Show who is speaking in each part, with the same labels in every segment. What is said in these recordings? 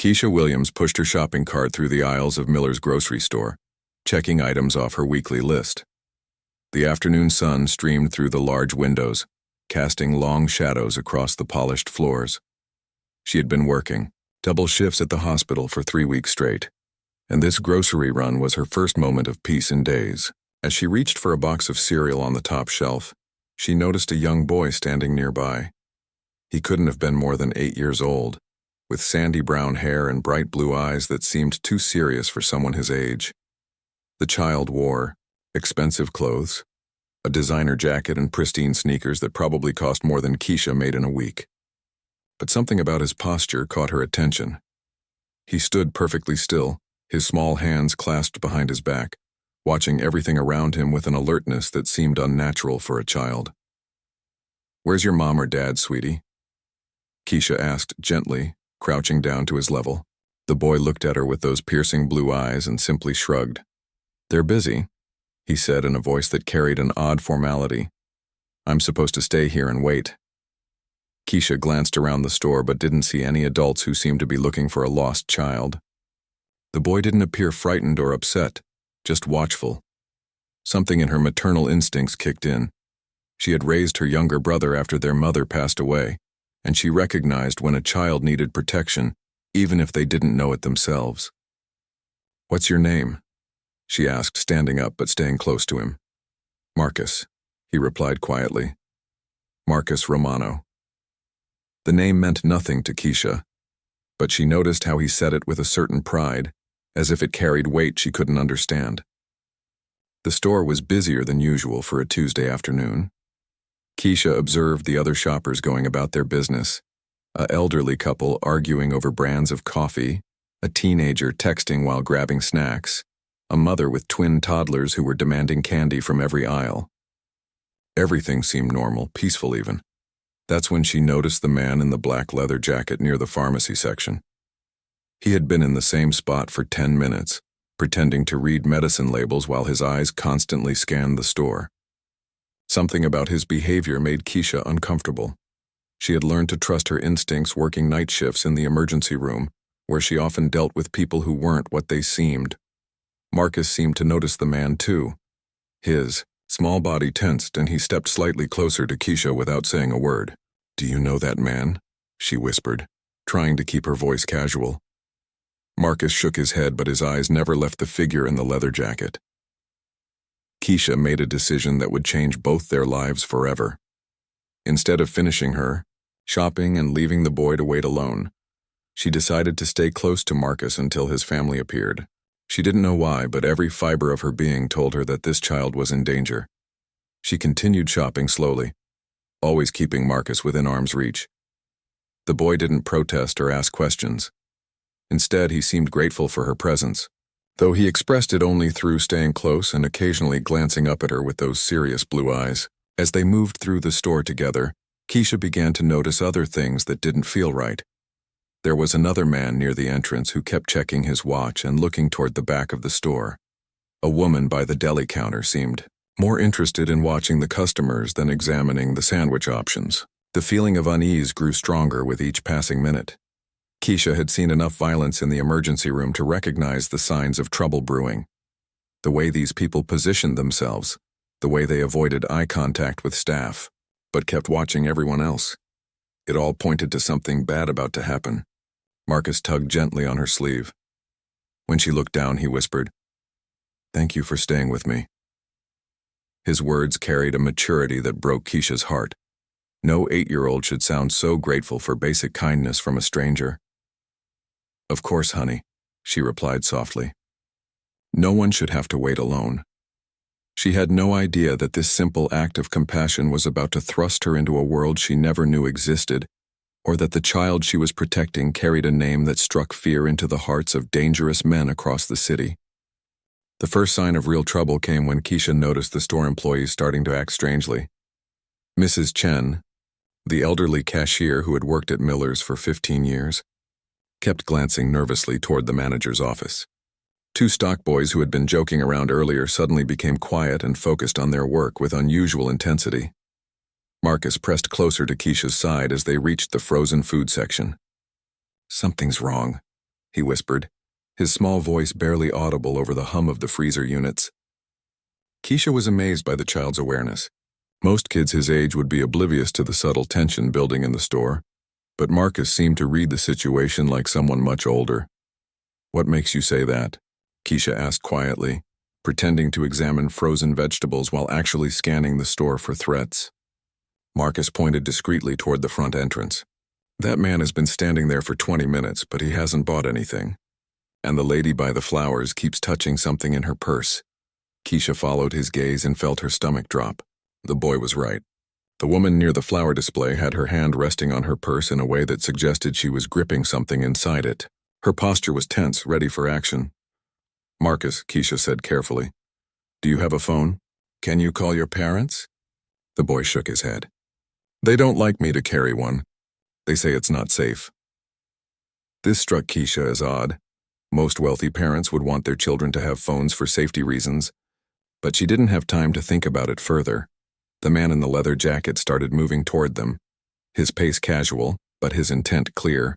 Speaker 1: Keisha Williams pushed her shopping cart through the aisles of Miller's grocery store, checking items off her weekly list. The afternoon sun streamed through the large windows, casting long shadows across the polished floors. She had been working double shifts at the hospital for 3 weeks straight, and this grocery run was her first moment of peace in days. As she reached for a box of cereal on the top shelf, she noticed a young boy standing nearby. He couldn't have been more than 8 years old, with sandy brown hair and bright blue eyes that seemed too serious for someone his age. The child wore expensive clothes, a designer jacket and pristine sneakers that probably cost more than Keisha made in a week. But something about his posture caught her attention. He stood perfectly still, his small hands clasped behind his back, watching everything around him with an alertness that seemed unnatural for a child. "Where's your mom or dad, sweetie?" Keisha asked gently, crouching down to his level. The boy looked at her with those piercing blue eyes and simply shrugged. "They're busy," he said in a voice that carried an odd formality. "I'm supposed to stay here and wait." Keisha glanced around the store but didn't see any adults who seemed to be looking for a lost child. The boy didn't appear frightened or upset, just watchful. Something in her maternal instincts kicked in. She had raised her younger brother after their mother passed away, and she recognized when a child needed protection, even if they didn't know it themselves. "What's your name?" she asked, standing up but staying close to him. "Marcus," he replied quietly. "Marcus Romano." The name meant nothing to Keisha, but she noticed how he said it with a certain pride, as if it carried weight she couldn't understand. The store was busier than usual for a Tuesday afternoon. Keisha observed the other shoppers going about their business, an elderly couple arguing over brands of coffee, a teenager texting while grabbing snacks, a mother with twin toddlers who were demanding candy from every aisle. Everything seemed normal, peaceful even. That's when she noticed the man in the black leather jacket near the pharmacy section. He had been in the same spot for 10 minutes, pretending to read medicine labels while his eyes constantly scanned the store. Something about his behavior made Keisha uncomfortable. She had learned to trust her instincts working night shifts in the emergency room, where she often dealt with people who weren't what they seemed. Marcus seemed to notice the man too. His small body tensed and he stepped slightly closer to Keisha without saying a word. "Do you know that man?" she whispered, trying to keep her voice casual. Marcus shook his head, but his eyes never left the figure in the leather jacket. Keisha made a decision that would change both their lives forever. Instead of finishing her shopping and leaving the boy to wait alone, she decided to stay close to Marcus until his family appeared. She didn't know why, but every fiber of her being told her that this child was in danger. She continued shopping slowly, always keeping Marcus within arm's reach. The boy didn't protest or ask questions. Instead, he seemed grateful for her presence, though he expressed it only through staying close and occasionally glancing up at her with those serious blue eyes. As they moved through the store together, Keisha began to notice other things that didn't feel right. There was another man near the entrance who kept checking his watch and looking toward the back of the store. A woman by the deli counter seemed more interested in watching the customers than examining the sandwich options. The feeling of unease grew stronger with each passing minute. Keisha had seen enough violence in the emergency room to recognize the signs of trouble brewing. The way these people positioned themselves, the way they avoided eye contact with staff, but kept watching everyone else. It all pointed to something bad about to happen. Marcus tugged gently on her sleeve. When she looked down, he whispered, "Thank you for staying with me." His words carried a maturity that broke Keisha's heart. No 8-year-old should sound so grateful for basic kindness from a stranger. "Of course, honey," she replied softly. No one should have to wait alone. She had no idea that this simple act of compassion was about to thrust her into a world she never knew existed, or that the child she was protecting carried a name that struck fear into the hearts of dangerous men across the city. The first sign of real trouble came when Keisha noticed the store employees starting to act strangely. Mrs. Chen, the elderly cashier who had worked at Miller's for 15 years, kept glancing nervously toward the manager's office. 2 stock boys who had been joking around earlier suddenly became quiet and focused on their work with unusual intensity. Marcus pressed closer to Keisha's side as they reached the frozen food section. "Something's wrong," he whispered, his small voice barely audible over the hum of the freezer units. Keisha was amazed by the child's awareness. Most kids his age would be oblivious to the subtle tension building in the store, but Marcus seemed to read the situation like someone much older. "What makes you say that?" Keisha asked quietly, pretending to examine frozen vegetables while actually scanning the store for threats. Marcus pointed discreetly toward the front entrance. "That man has been standing there for 20 minutes, but he hasn't bought anything. And the lady by the flowers keeps touching something in her purse." Keisha followed his gaze and felt her stomach drop. The boy was right. The woman near the flower display had her hand resting on her purse in a way that suggested she was gripping something inside it. Her posture was tense, ready for action. "Marcus," Keisha said carefully, "do you have a phone? Can you call your parents?" The boy shook his head. "They don't like me to carry one. They say it's not safe." This struck Keisha as odd. Most wealthy parents would want their children to have phones for safety reasons, but she didn't have time to think about it further. The man in the leather jacket started moving toward them, his pace casual, but his intent clear.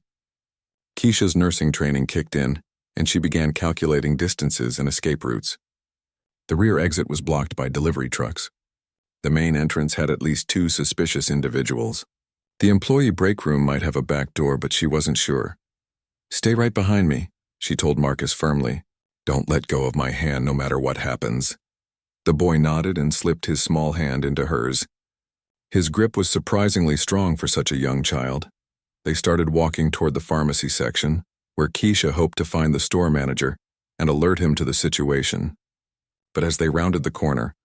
Speaker 1: Keisha's nursing training kicked in, and she began calculating distances and escape routes. The rear exit was blocked by delivery trucks. The main entrance had at least 2 suspicious individuals. The employee break room might have a back door, but she wasn't sure. "Stay right behind me," she told Marcus firmly. "Don't let go of my hand no matter what happens." The boy nodded and slipped his small hand into hers. His grip was surprisingly strong for such a young child. They started walking toward the pharmacy section, where Keisha hoped to find the store manager and alert him to the situation. But as they rounded the corner,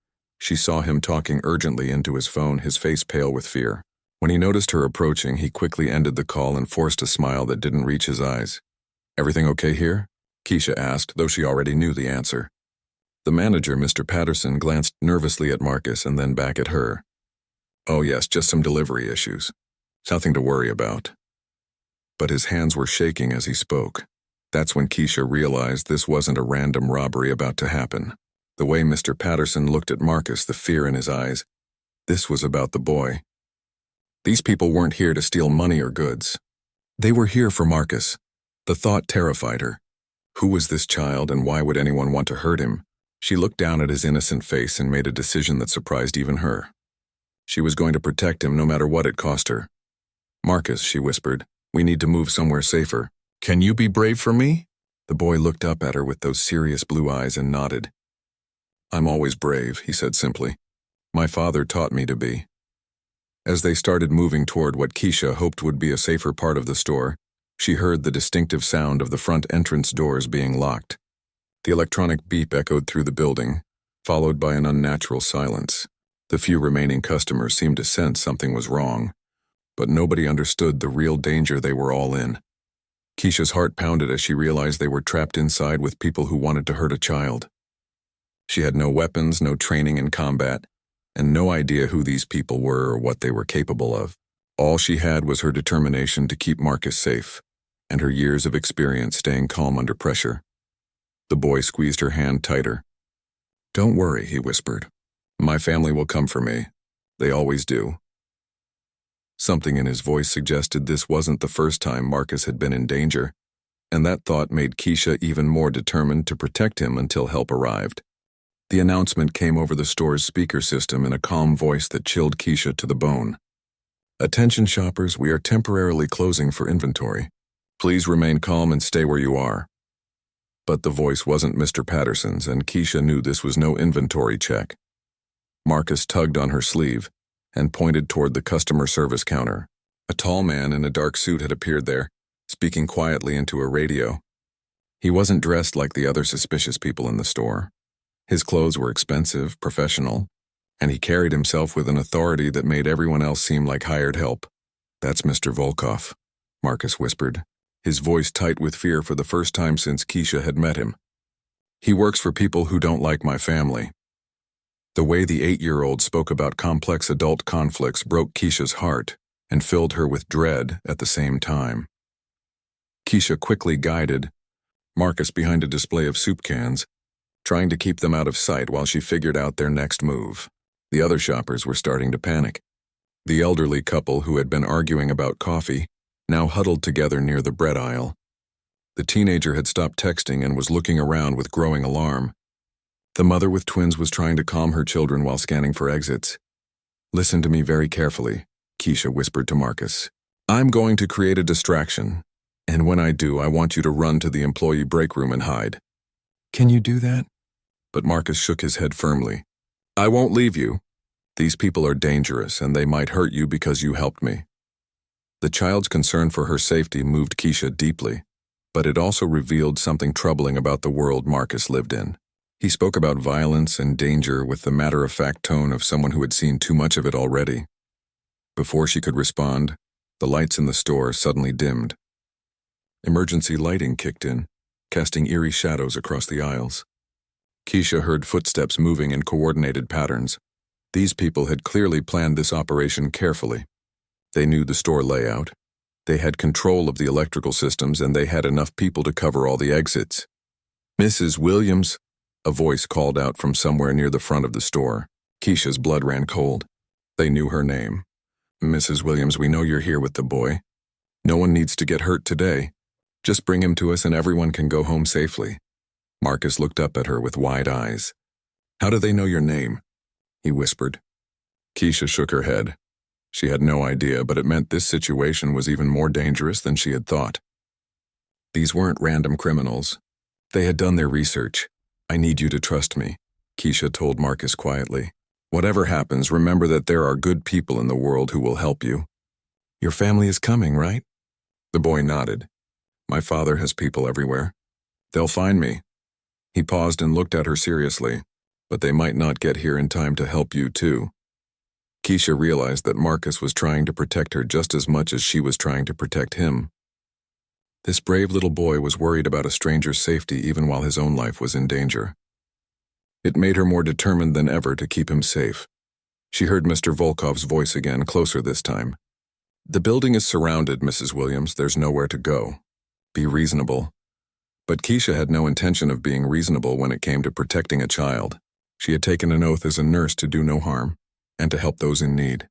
Speaker 1: she saw him talking urgently into his phone, his face pale with fear. When he noticed her approaching, he quickly ended the call and forced a smile that didn't reach his eyes. "Everything okay here?" Keisha asked, though she already knew the answer. The manager, Mr. Patterson, glanced nervously at Marcus and then back at her. "Oh yes, just some delivery issues. Nothing to worry about." But his hands were shaking as he spoke. That's when Keisha realized this wasn't a random robbery about to happen. The way Mr. Patterson looked at Marcus, the fear in his eyes, this was about the boy. These people weren't here to steal money or goods. They were here for Marcus. The thought terrified her. Who was this child, and why would anyone want to hurt him? She looked down at his innocent face and made a decision that surprised even her. She was going to protect him no matter what it cost her. "Marcus," she whispered, "we need to move somewhere safer. Can you be brave for me?" The boy looked up at her with those serious blue eyes and nodded. "I'm always brave," he said simply. "My father taught me to be." As they started moving toward what Keisha hoped would be a safer part of the store, she heard the distinctive sound of the front entrance doors being locked. The electronic beep echoed through the building, followed by an unnatural silence. The few remaining customers seemed to sense something was wrong, but nobody understood the real danger they were all in. Keisha's heart pounded as she realized they were trapped inside with people who wanted to hurt a child. She had no weapons, no training in combat, and no idea who these people were or what they were capable of. All she had was her determination to keep Marcus safe, and her years of experience staying calm under pressure. The boy squeezed her hand tighter. "Don't worry," he whispered. "My family will come for me. They always do." Something in his voice suggested this wasn't the first time Marcus had been in danger, and that thought made Keisha even more determined to protect him until help arrived. The announcement came over the store's speaker system in a calm voice that chilled Keisha to the bone. "Attention shoppers, we are temporarily closing for inventory. Please remain calm and stay where you are." But the voice wasn't Mr. Patterson's, and Keisha knew this was no inventory check. Marcus tugged on her sleeve and pointed toward the customer service counter. A tall man in a dark suit had appeared there, speaking quietly into a radio. He wasn't dressed like the other suspicious people in the store. His clothes were expensive, professional, and he carried himself with an authority that made everyone else seem like hired help. "That's Mr. Volkov," Marcus whispered, his voice tight with fear for the first time since Keisha had met him. "He works for people who don't like my family." The way the 8-year-old spoke about complex adult conflicts broke Keisha's heart and filled her with dread at the same time. Keisha quickly guided Marcus behind a display of soup cans, trying to keep them out of sight while she figured out their next move. The other shoppers were starting to panic. The elderly couple who had been arguing about coffee now huddled together near the bread aisle. The teenager had stopped texting and was looking around with growing alarm. The mother with twins was trying to calm her children while scanning for exits. "Listen to me very carefully," Keisha whispered to Marcus. "I'm going to create a distraction, and when I do, I want you to run to the employee break room and hide." "Can you do that?" But Marcus shook his head firmly. "I won't leave you. These people are dangerous, and they might hurt you because you helped me." The child's concern for her safety moved Keisha deeply, but it also revealed something troubling about the world Marcus lived in. He spoke about violence and danger with the matter-of-fact tone of someone who had seen too much of it already. Before she could respond, the lights in the store suddenly dimmed. Emergency lighting kicked in, casting eerie shadows across the aisles. Keisha heard footsteps moving in coordinated patterns. These people had clearly planned this operation carefully. They knew the store layout. They had control of the electrical systems, and they had enough people to cover all the exits. "Mrs. Williams," a voice called out from somewhere near the front of the store. Keisha's blood ran cold. They knew her name. "Mrs. Williams, we know you're here with the boy. No one needs to get hurt today. Just bring him to us and everyone can go home safely." Marcus looked up at her with wide eyes. "How do they know your name?" he whispered. Keisha shook her head. She had no idea, but it meant this situation was even more dangerous than she had thought. These weren't random criminals. They had done their research. "I need you to trust me," Keisha told Marcus quietly. "Whatever happens, remember that there are good people in the world who will help you. Your family is coming, right?" The boy nodded. "My father has people everywhere. They'll find me." He paused and looked at her seriously. "But they might not get here in time to help you too." Keisha realized that Marcus was trying to protect her just as much as she was trying to protect him. This brave little boy was worried about a stranger's safety even while his own life was in danger. It made her more determined than ever to keep him safe. She heard Mr. Volkov's voice again, closer this time. "The building is surrounded, Mrs. Williams. There's nowhere to go. Be reasonable." But Keisha had no intention of being reasonable when it came to protecting a child. She had taken an oath as a nurse to do no harm, and to help those in need.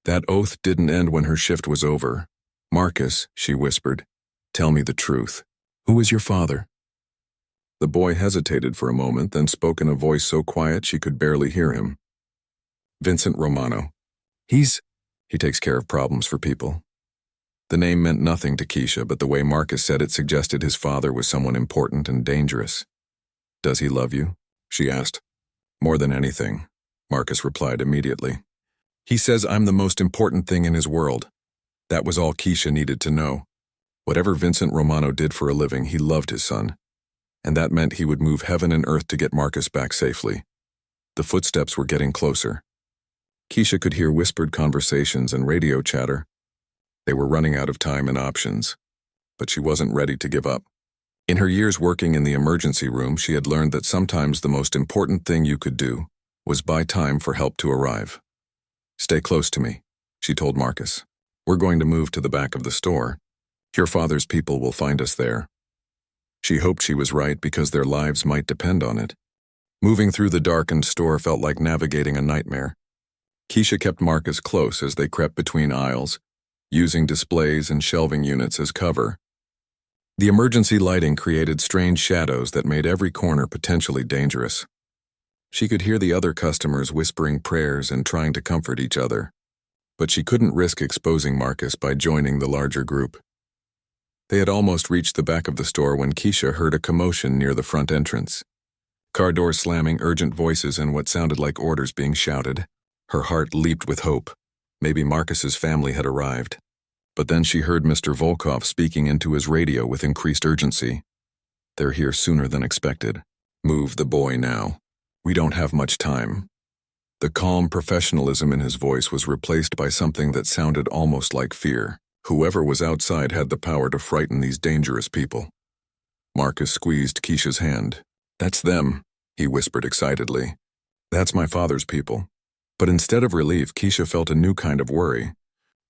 Speaker 1: That oath didn't end when her shift was over. "Marcus," she whispered, "tell me the truth. Who is your father?" The boy hesitated for a moment, then spoke in a voice so quiet she could barely hear him. "Vincent Romano. He takes care of problems for people." The name meant nothing to Keisha, but the way Marcus said it suggested his father was someone important and dangerous. "Does he love you?" she asked. "More than anything," Marcus replied immediately. "He says I'm the most important thing in his world." That was all Keisha needed to know. Whatever Vincent Romano did for a living, he loved his son. And that meant he would move heaven and earth to get Marcus back safely. The footsteps were getting closer. Keisha could hear whispered conversations and radio chatter. They were running out of time and options. But she wasn't ready to give up. In her years working in the emergency room, she had learned that sometimes the most important thing you could do was buy time for help to arrive. "Stay close to me," she told Marcus. "We're going to move to the back of the store. Your father's people will find us there." She hoped she was right because their lives might depend on it. Moving through the darkened store felt like navigating a nightmare. Keisha kept Marcus close as they crept between aisles, using displays and shelving units as cover. The emergency lighting created strange shadows that made every corner potentially dangerous. She could hear the other customers whispering prayers and trying to comfort each other, but she couldn't risk exposing Marcus by joining the larger group. They had almost reached the back of the store when Keisha heard a commotion near the front entrance. Car doors slamming, urgent voices, and what sounded like orders being shouted. Her heart leaped with hope. Maybe Marcus's family had arrived. But then she heard Mr. Volkov speaking into his radio with increased urgency. "They're here sooner than expected. Move the boy now. We don't have much time." The calm professionalism in his voice was replaced by something that sounded almost like fear. Whoever was outside had the power to frighten these dangerous people. Marcus squeezed Keisha's hand. "That's them," he whispered excitedly. "That's my father's people." But instead of relief, Keisha felt a new kind of worry.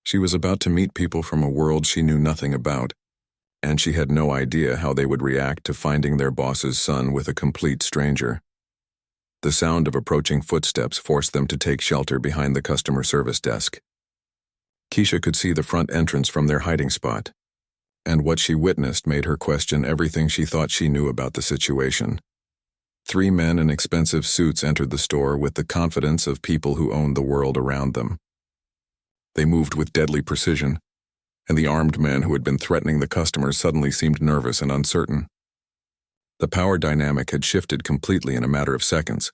Speaker 1: She was about to meet people from a world she knew nothing about, and she had no idea how they would react to finding their boss's son with a complete stranger. The sound of approaching footsteps forced them to take shelter behind the customer service desk. Keisha could see the front entrance from their hiding spot. and what she witnessed made her question everything she thought she knew about the situation. 3 men in expensive suits entered the store with the confidence of people who owned the world around them. They moved with deadly precision, and the armed men who had been threatening the customers suddenly seemed nervous and uncertain. The power dynamic had shifted completely in a matter of seconds.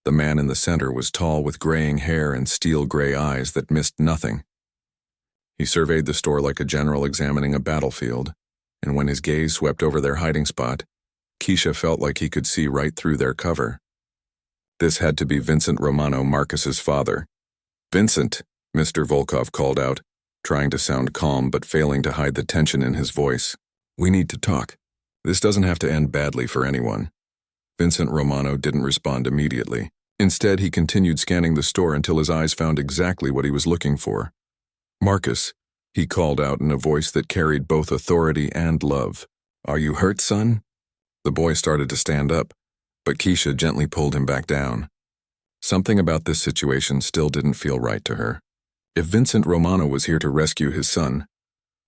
Speaker 1: The man in the center was tall with graying hair and steel-gray eyes that missed nothing. He surveyed the store like a general examining a battlefield, and when his gaze swept over their hiding spot, Keisha felt like he could see right through their cover. This had to be Vincent Romano, Marcus's father. "Vincent," Mr. Volkov called out, trying to sound calm but failing to hide the tension in his voice. "We need to talk. This doesn't have to end badly for anyone." Vincent Romano didn't respond immediately. Instead, he continued scanning the store until his eyes found exactly what he was looking for. "Marcus," he called out in a voice that carried both authority and love. "Are you hurt, son?" The boy started to stand up, but Keisha gently pulled him back down. Something about this situation still didn't feel right to her. If Vincent Romano was here to rescue his son,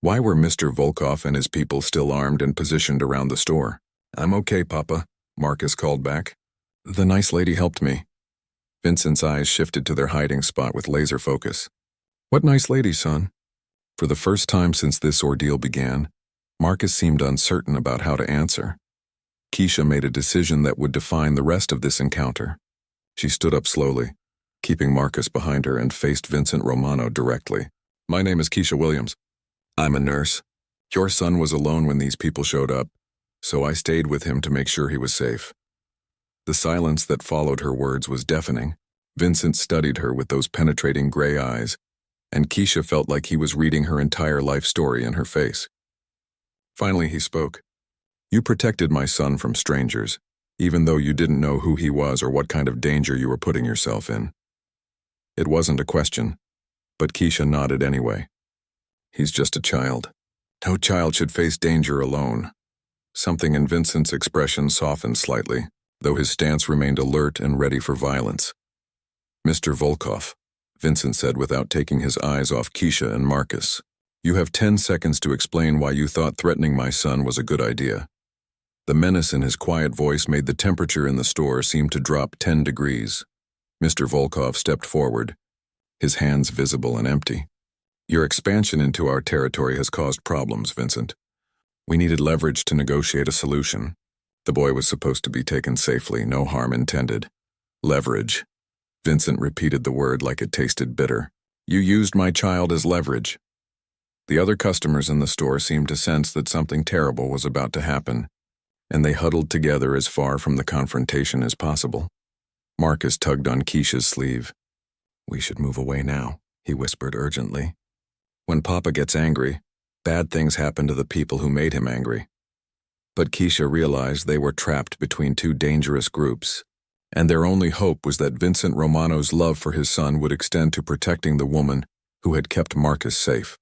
Speaker 1: why were Mr. Volkov and his people still armed and positioned around the store? "I'm okay, Papa," Marcus called back. "The nice lady helped me." Vincent's eyes shifted to their hiding spot with laser focus. "What nice lady, son?" For the first time since this ordeal began, Marcus seemed uncertain about how to answer. Keisha made a decision that would define the rest of this encounter. She stood up slowly, keeping Marcus behind her, and faced Vincent Romano directly. "My name is Keisha Williams. I'm a nurse. Your son was alone when these people showed up, so I stayed with him to make sure he was safe." The silence that followed her words was deafening. Vincent studied her with those penetrating gray eyes, and Keisha felt like he was reading her entire life story in her face. Finally, he spoke. "You protected my son from strangers, even though you didn't know who he was or what kind of danger you were putting yourself in." It wasn't a question, but Keisha nodded anyway. "He's just a child. No child should face danger alone." Something in Vincent's expression softened slightly, though his stance remained alert and ready for violence. "Mr. Volkov," Vincent said without taking his eyes off Keisha and Marcus, "you have 10 seconds to explain why you thought threatening my son was a good idea." The menace in his quiet voice made the temperature in the store seem to drop 10 degrees. Mr. Volkov stepped forward, his hands visible and empty. "Your expansion into our territory has caused problems, Vincent. We needed leverage to negotiate a solution. The boy was supposed to be taken safely, no harm intended." "Leverage." Vincent repeated the word like it tasted bitter. "You used my child as leverage." The other customers in the store seemed to sense that something terrible was about to happen, and they huddled together as far from the confrontation as possible. Marcus tugged on Keisha's sleeve. "We should move away now," he whispered urgently. "When Papa gets angry, bad things happen to the people who made him angry." But Keisha realized they were trapped between 2 dangerous groups, and their only hope was that Vincent Romano's love for his son would extend to protecting the woman who had kept Marcus safe.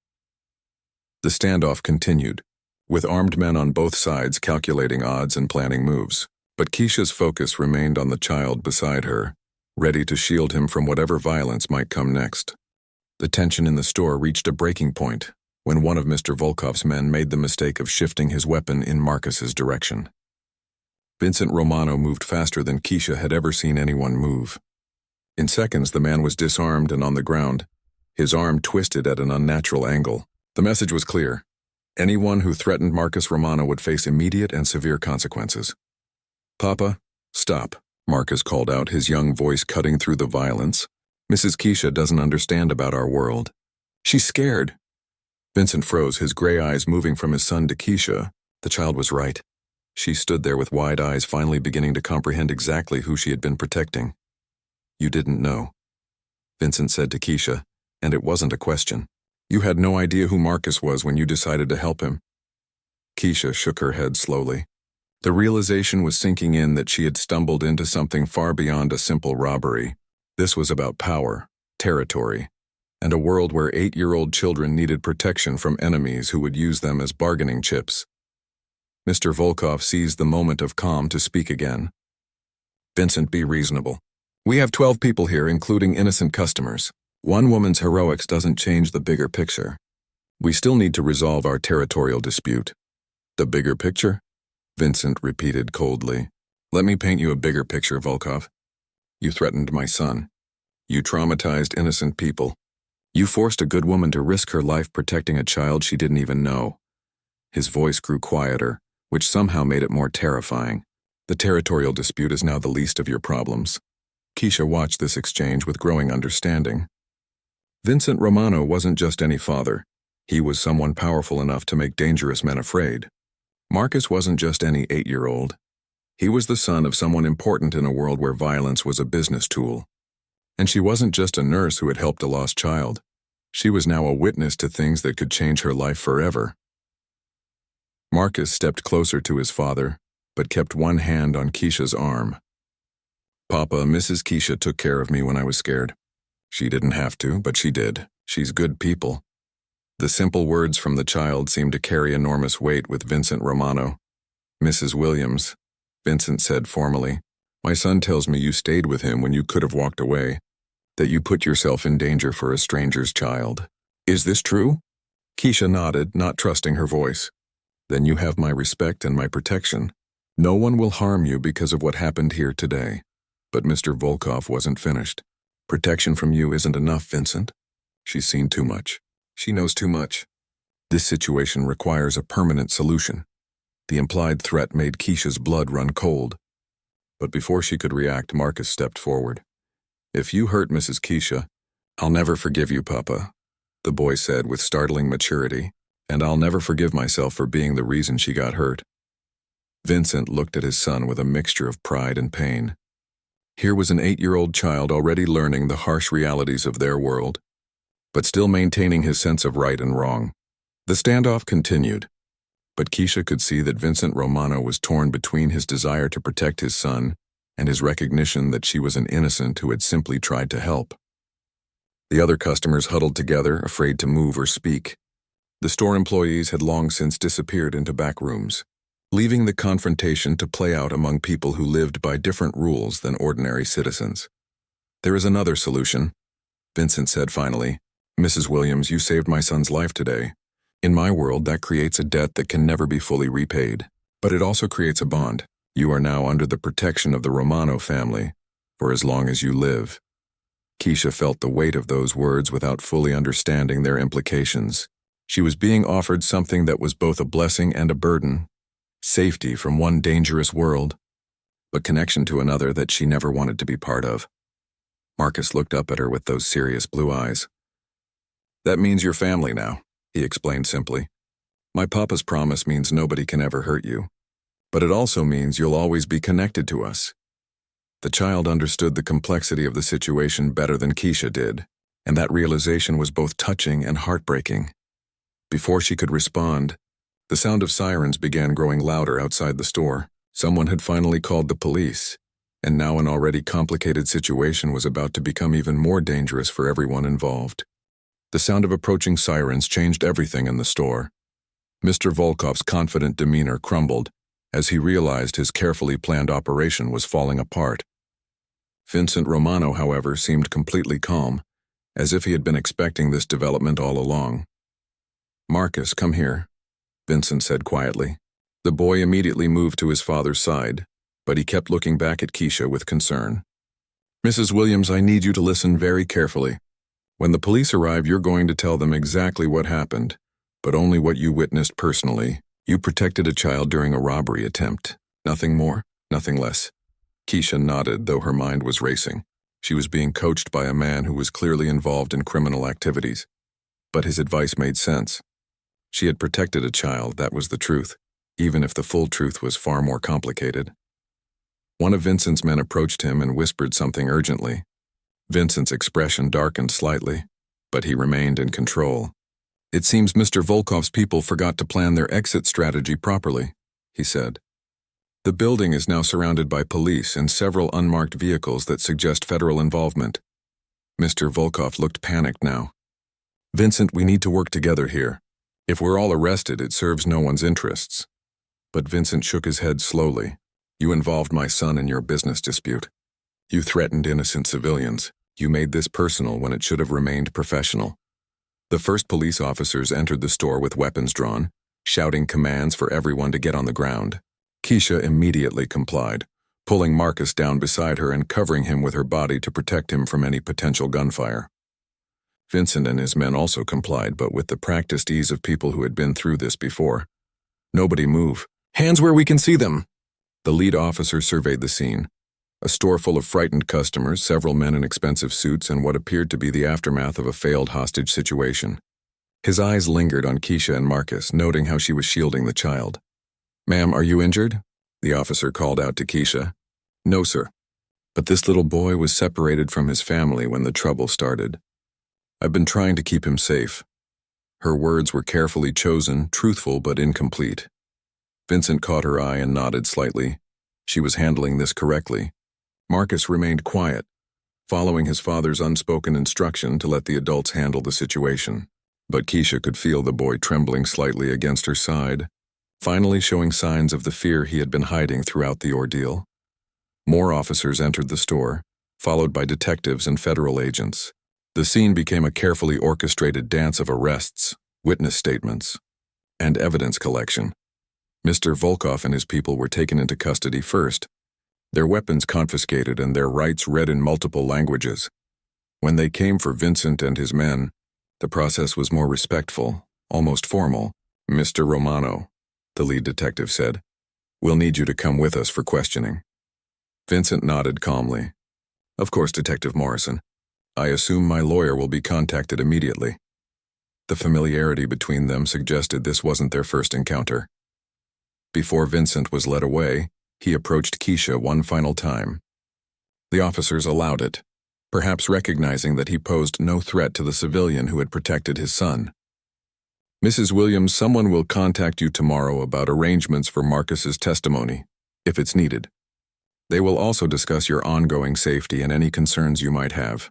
Speaker 1: The standoff continued, with armed men on both sides calculating odds and planning moves. But Keisha's focus remained on the child beside her, ready to shield him from whatever violence might come next. The tension in the store reached a breaking point when one of Mr. Volkov's men made the mistake of shifting his weapon in Marcus's direction. Vincent Romano moved faster than Keisha had ever seen anyone move. In seconds, the man was disarmed and on the ground, his arm twisted at an unnatural angle. The message was clear. Anyone who threatened Marcus Romano would face immediate and severe consequences. "Papa, stop," Marcus called out, his young voice cutting through the violence. "Mrs. Keisha doesn't understand about our world. She's scared." Vincent froze, his gray eyes moving from his son to Keisha. The child was right. She stood there with wide eyes, finally beginning to comprehend exactly who she had been protecting. "You didn't know," Vincent said to Keisha, and it wasn't a question. "You had no idea who Marcus was when you decided to help him." Keisha shook her head slowly. The realization was sinking in that she had stumbled into something far beyond a simple robbery. This was about power, territory, and a world where 8-year-old children needed protection from enemies who would use them as bargaining chips. Mr. Volkov seized the moment of calm to speak again. "Vincent, be reasonable. We have 12 people here, including innocent customers. One woman's heroics doesn't change the bigger picture. We still need to resolve our territorial dispute. The bigger picture? Vincent repeated coldly. Let me paint you a bigger picture, Volkov. You threatened my son. You traumatized innocent people. You forced a good woman to risk her life protecting a child she didn't even know. His voice grew quieter, which somehow made it more terrifying. The territorial dispute is now the least of your problems. Keisha watched this exchange with growing understanding. Vincent Romano wasn't just any father. He was someone powerful enough to make dangerous men afraid. Marcus wasn't just any 8-year-old. He was the son of someone important in a world where violence was a business tool. And she wasn't just a nurse who had helped a lost child. She was now a witness to things that could change her life forever. Marcus stepped closer to his father, but kept one hand on Keisha's arm. Papa, Mrs. Keisha took care of me when I was scared. She didn't have to, but she did. She's good people. The simple words from the child seemed to carry enormous weight with Vincent Romano. Mrs. Williams, Vincent said formally, my son tells me you stayed with him when you could have walked away, that you put yourself in danger for a stranger's child. Is this true? Keisha nodded, not trusting her voice. Then you have my respect and my protection. No one will harm you because of what happened here today. But Mr. Volkov wasn't finished. Protection from you isn't enough, Vincent. She's seen too much. She knows too much. This situation requires a permanent solution. The implied threat made Keisha's blood run cold. But before she could react, Marcus stepped forward. If you hurt Mrs. Keisha, I'll never forgive you, Papa, the boy said with startling maturity, and I'll never forgive myself for being the reason she got hurt. Vincent looked at his son with a mixture of pride and pain. Here was an 8-year-old child already learning the harsh realities of their world, but still maintaining his sense of right and wrong. The standoff continued, but Keisha could see that Vincent Romano was torn between his desire to protect his son and his recognition that she was an innocent who had simply tried to help. The other customers huddled together, afraid to move or speak. The store employees had long since disappeared into back rooms, leaving the confrontation to play out among people who lived by different rules than ordinary citizens. There is another solution, Vincent said finally. Mrs. Williams, you saved my son's life today. In my world, that creates a debt that can never be fully repaid. But it also creates a bond. You are now under the protection of the Romano family for as long as you live. Keisha felt the weight of those words without fully understanding their implications. She was being offered something that was both a blessing and a burden. Safety from one dangerous world, but connection to another that she never wanted to be part of. Marcus looked up at her with those serious blue eyes. That means you're family now, he explained simply. My papa's promise means nobody can ever hurt you, but it also means you'll always be connected to us. The child understood the complexity of the situation better than Keisha did, and that realization was both touching and heartbreaking. Before she could respond, the sound of sirens began growing louder outside the store. Someone had finally called the police, and now an already complicated situation was about to become even more dangerous for everyone involved. The sound of approaching sirens changed everything in the store. Mr. Volkov's confident demeanor crumbled as he realized his carefully planned operation was falling apart. Vincent Romano, however, seemed completely calm, as if he had been expecting this development all along. Marcus, come here, Vincent said quietly. The boy immediately moved to his father's side, but he kept looking back at Keisha with concern. Mrs. Williams, I need you to listen very carefully. When the police arrive, you're going to tell them exactly what happened, but only what you witnessed personally. You protected a child during a robbery attempt. Nothing more, nothing less. Keisha nodded, though her mind was racing. She was being coached by a man who was clearly involved in criminal activities. But his advice made sense. She had protected a child, that was the truth, even if the full truth was far more complicated. One of Vincent's men approached him and whispered something urgently. Vincent's expression darkened slightly, but he remained in control. It seems Mr. Volkov's people forgot to plan their exit strategy properly, he said. The building is now surrounded by police and several unmarked vehicles that suggest federal involvement. Mr. Volkov looked panicked now. Vincent, we need to work together here. If we're all arrested, it serves no one's interests. But Vincent shook his head slowly. You involved my son in your business dispute. You threatened innocent civilians. You made this personal when it should have remained professional. The first police officers entered the store with weapons drawn, shouting commands for everyone to get on the ground. Keisha immediately complied, pulling Marcus down beside her and covering him with her body to protect him from any potential gunfire. Vincent and his men also complied, but with the practiced ease of people who had been through this before. "Nobody move. Hands where we can see them." The lead officer surveyed the scene. A store full of frightened customers, several men in expensive suits, and what appeared to be the aftermath of a failed hostage situation. His eyes lingered on Keisha and Marcus, noting how she was shielding the child. "Ma'am, are you injured?" the officer called out to Keisha. "No, sir. But this little boy was separated from his family when the trouble started. I've been trying to keep him safe." Her words were carefully chosen, truthful but incomplete. Vincent caught her eye and nodded slightly. She was handling this correctly. Marcus remained quiet, following his father's unspoken instruction to let the adults handle the situation. But Keisha could feel the boy trembling slightly against her side, finally showing signs of the fear he had been hiding throughout the ordeal. More officers entered the store, followed by detectives and federal agents. The scene became a carefully orchestrated dance of arrests, witness statements, and evidence collection. Mr. Volkov and his people were taken into custody first, their weapons confiscated and their rights read in multiple languages. When they came for Vincent and his men, the process was more respectful, almost formal. "Mr. Romano," the lead detective said, "we'll need you to come with us for questioning." Vincent nodded calmly. "Of course, Detective Morrison. I assume my lawyer will be contacted immediately." The familiarity between them suggested this wasn't their first encounter. Before Vincent was led away, he approached Keisha one final time. The officers allowed it, perhaps recognizing that he posed no threat to the civilian who had protected his son. "Mrs. Williams, someone will contact you tomorrow about arrangements for Marcus's testimony, if it's needed. They will also discuss your ongoing safety and any concerns you might have."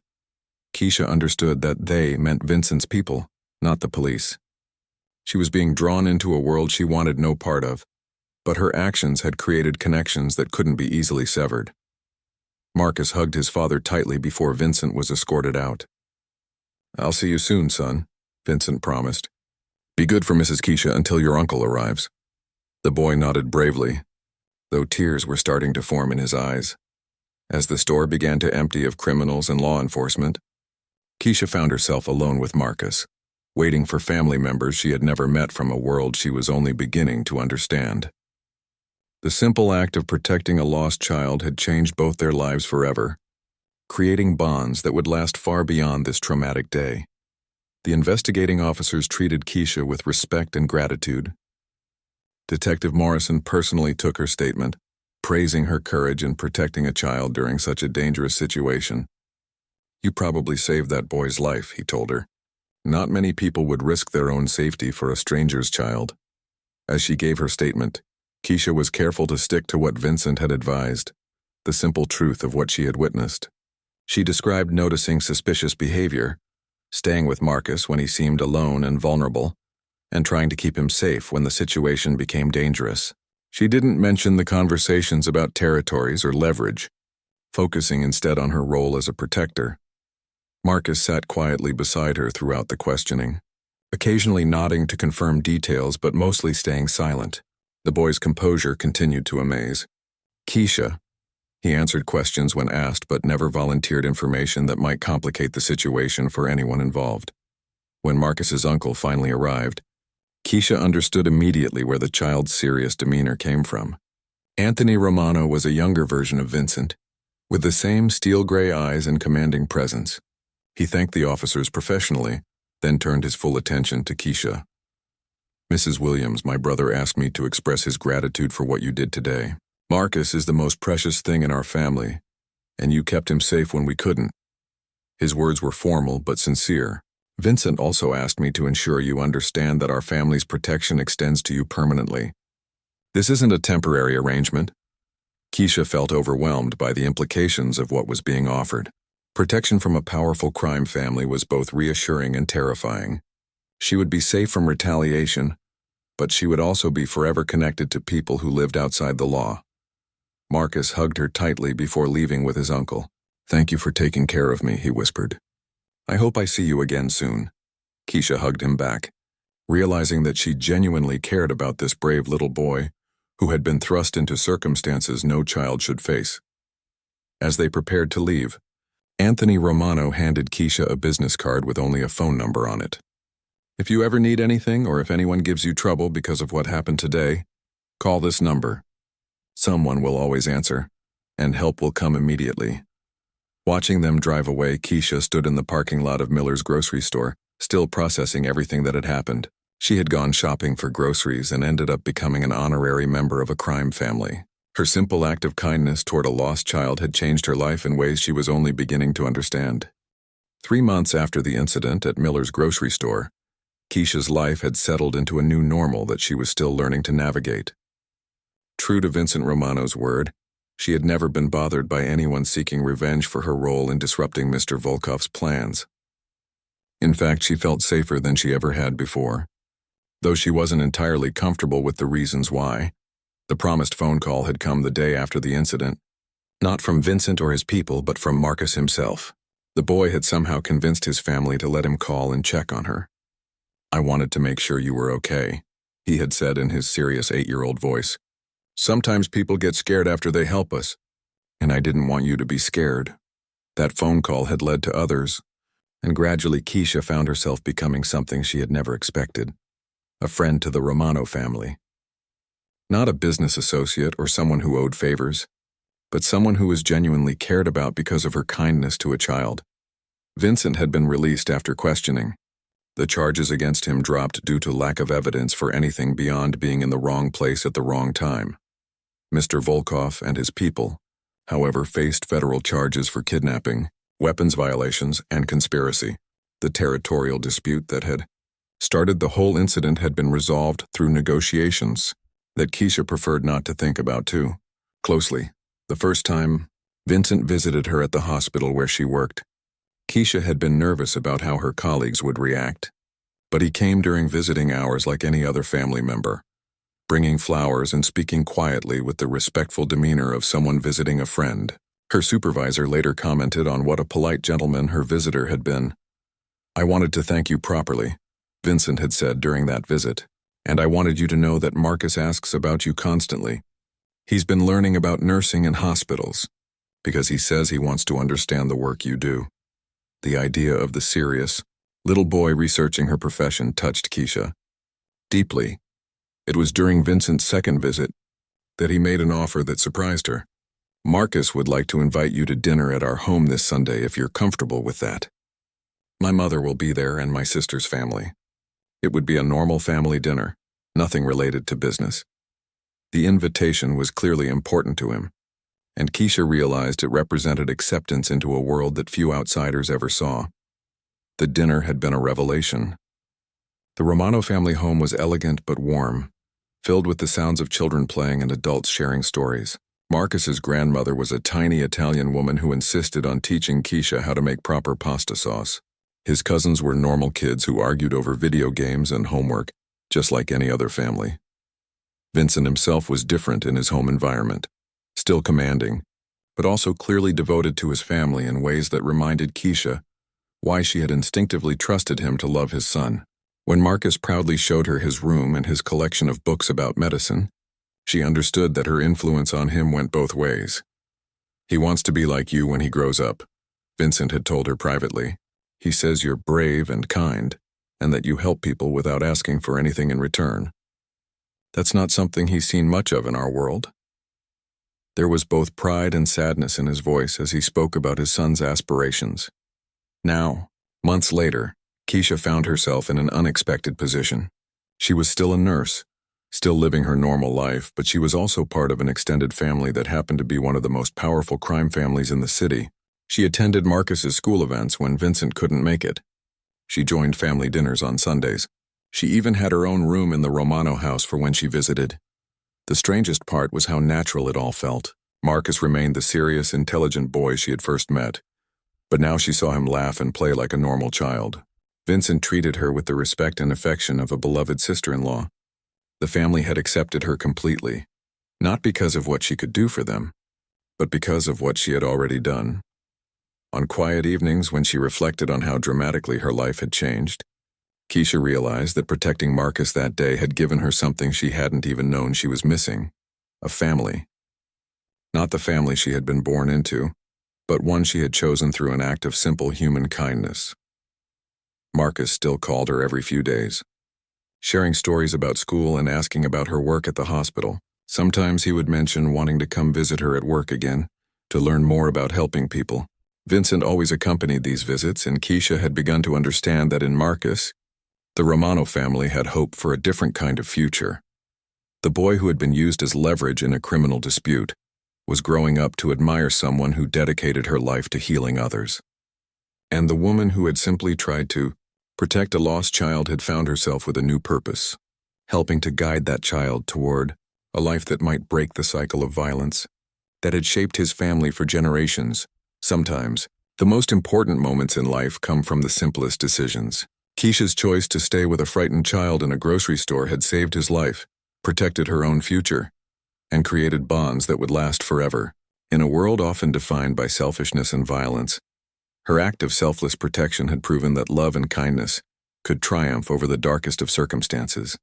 Speaker 1: Keisha understood that they meant Vincent's people, not the police. She was being drawn into a world she wanted no part of, but her actions had created connections that couldn't be easily severed. Marcus hugged his father tightly before Vincent was escorted out. "I'll see you soon, son," Vincent promised. "Be good for Mrs. Keisha until your uncle arrives." The boy nodded bravely, though tears were starting to form in his eyes. As the store began to empty of criminals and law enforcement, Keisha found herself alone with Marcus, waiting for family members she had never met from a world she was only beginning to understand. The simple act of protecting a lost child had changed both their lives forever, creating bonds that would last far beyond this traumatic day. The investigating officers treated Keisha with respect and gratitude. Detective Morrison personally took her statement, praising her courage in protecting a child during such a dangerous situation. "You probably saved that boy's life," he told her. "Not many people would risk their own safety for a stranger's child." As she gave her statement, Keisha was careful to stick to what Vincent had advised, the simple truth of what she had witnessed. She described noticing suspicious behavior, staying with Marcus when he seemed alone and vulnerable, and trying to keep him safe when the situation became dangerous. She didn't mention the conversations about territories or leverage, focusing instead on her role as a protector. Marcus sat quietly beside her throughout the questioning, occasionally nodding to confirm details but mostly staying silent. The boy's composure continued to amaze. "Keisha," he answered questions when asked but never volunteered information that might complicate the situation for anyone involved. When Marcus's uncle finally arrived, Keisha understood immediately where the child's serious demeanor came from. Anthony Romano was a younger version of Vincent, with the same steel-gray eyes and commanding presence. He thanked the officers professionally, then turned his full attention to Keisha. "Mrs. Williams, my brother asked me to express his gratitude for what you did today. Marcus is the most precious thing in our family, and you kept him safe when we couldn't." His words were formal but sincere. "Vincent also asked me to ensure you understand that our family's protection extends to you permanently. This isn't a temporary arrangement." Keisha felt overwhelmed by the implications of what was being offered. Protection from a powerful crime family was both reassuring and terrifying. She would be safe from retaliation, but she would also be forever connected to people who lived outside the law. Marcus hugged her tightly before leaving with his uncle. "Thank you for taking care of me," he whispered. "I hope I see you again soon." Keisha hugged him back, realizing that she genuinely cared about this brave little boy who had been thrust into circumstances no child should face. As they prepared to leave, Anthony Romano handed Keisha a business card with only a phone number on it. If you ever need anything or if anyone gives you trouble because of what happened today, call this number. Someone will always answer, and help will come immediately. Watching them drive away, Keisha stood in the parking lot of Miller's grocery store, still processing everything that had happened. She had gone shopping for groceries and ended up becoming an honorary member of a crime family. Her simple act of kindness toward a lost child had changed her life in ways she was only beginning to understand. 3 months after the incident at Miller's grocery store, Keisha's life had settled into a new normal that she was still learning to navigate. True to Vincent Romano's word, she had never been bothered by anyone seeking revenge for her role in disrupting Mr. Volkov's plans. In fact, she felt safer than she ever had before. Though she wasn't entirely comfortable with the reasons why, the promised phone call had come the day after the incident, not from Vincent or his people, but from Marcus himself. The boy had somehow convinced his family to let him call and check on her. "I wanted to make sure you were okay," he had said in his serious 8-year-old voice. "Sometimes people get scared after they help us, and I didn't want you to be scared." That phone call had led to others, and gradually Keisha found herself becoming something she had never expected: a friend to the Romano family. Not a business associate or someone who owed favors, but someone who was genuinely cared about because of her kindness to a child. Vincent had been released after questioning. The charges against him dropped due to lack of evidence for anything beyond being in the wrong place at the wrong time. Mr. Volkov and his people, however, faced federal charges for kidnapping, weapons violations, and conspiracy. The territorial dispute that had started the whole incident had been resolved through negotiations that Keisha preferred not to think about too closely. The first time Vincent visited her at the hospital where she worked, Keisha had been nervous about how her colleagues would react, but he came during visiting hours like any other family member, bringing flowers and speaking quietly with the respectful demeanor of someone visiting a friend. Her supervisor later commented on what a polite gentleman her visitor had been. "I wanted to thank you properly," Vincent had said during that visit, "and I wanted you to know that Marcus asks about you constantly. He's been learning about nursing and hospitals, because he says he wants to understand the work you do." The idea of the serious, little boy researching her profession touched Keisha deeply. It was during Vincent's second visit that he made an offer that surprised her. "Marcus would like to invite you to dinner at our home this Sunday if you're comfortable with that. My mother will be there and my sister's family. It would be a normal family dinner, nothing related to business." The invitation was clearly important to him, and Keisha realized it represented acceptance into a world that few outsiders ever saw. The dinner had been a revelation. The Romano family home was elegant but warm, filled with the sounds of children playing and adults sharing stories. Marcus's grandmother was a tiny Italian woman who insisted on teaching Keisha how to make proper pasta sauce. His cousins were normal kids who argued over video games and homework, just like any other family. Vincent himself was different in his home environment, still commanding, but also clearly devoted to his family in ways that reminded Keisha why she had instinctively trusted him to love his son. When Marcus proudly showed her his room and his collection of books about medicine, she understood that her influence on him went both ways. "He wants to be like you when he grows up," Vincent had told her privately. "He says you're brave and kind, and that you help people without asking for anything in return. That's not something he's seen much of in our world." There was both pride and sadness in his voice as he spoke about his son's aspirations. Now, months later, Keisha found herself in an unexpected position. She was still a nurse, still living her normal life, but she was also part of an extended family that happened to be one of the most powerful crime families in the city. She attended Marcus's school events when Vincent couldn't make it. She joined family dinners on Sundays. She even had her own room in the Romano house for when she visited. The strangest part was how natural it all felt. Marcus remained the serious, intelligent boy she had first met, but now she saw him laugh and play like a normal child. Vincent treated her with the respect and affection of a beloved sister-in-law. The family had accepted her completely, not because of what she could do for them, but because of what she had already done. On quiet evenings when she reflected on how dramatically her life had changed, Keisha realized that protecting Marcus that day had given her something she hadn't even known she was missing: a family. Not the family she had been born into, but one she had chosen through an act of simple human kindness. Marcus still called her every few days, sharing stories about school and asking about her work at the hospital. Sometimes he would mention wanting to come visit her at work again, to learn more about helping people. Vincent always accompanied these visits, and Keisha had begun to understand that in Marcus, the Romano family had hope for a different kind of future. The boy who had been used as leverage in a criminal dispute was growing up to admire someone who dedicated her life to healing others. And the woman who had simply tried to protect a lost child had found herself with a new purpose, helping to guide that child toward a life that might break the cycle of violence that had shaped his family for generations. Sometimes, the most important moments in life come from the simplest decisions. Keisha's choice to stay with a frightened child in a grocery store had saved his life, protected her own future, and created bonds that would last forever. In a world often defined by selfishness and violence, her act of selfless protection had proven that love and kindness could triumph over the darkest of circumstances.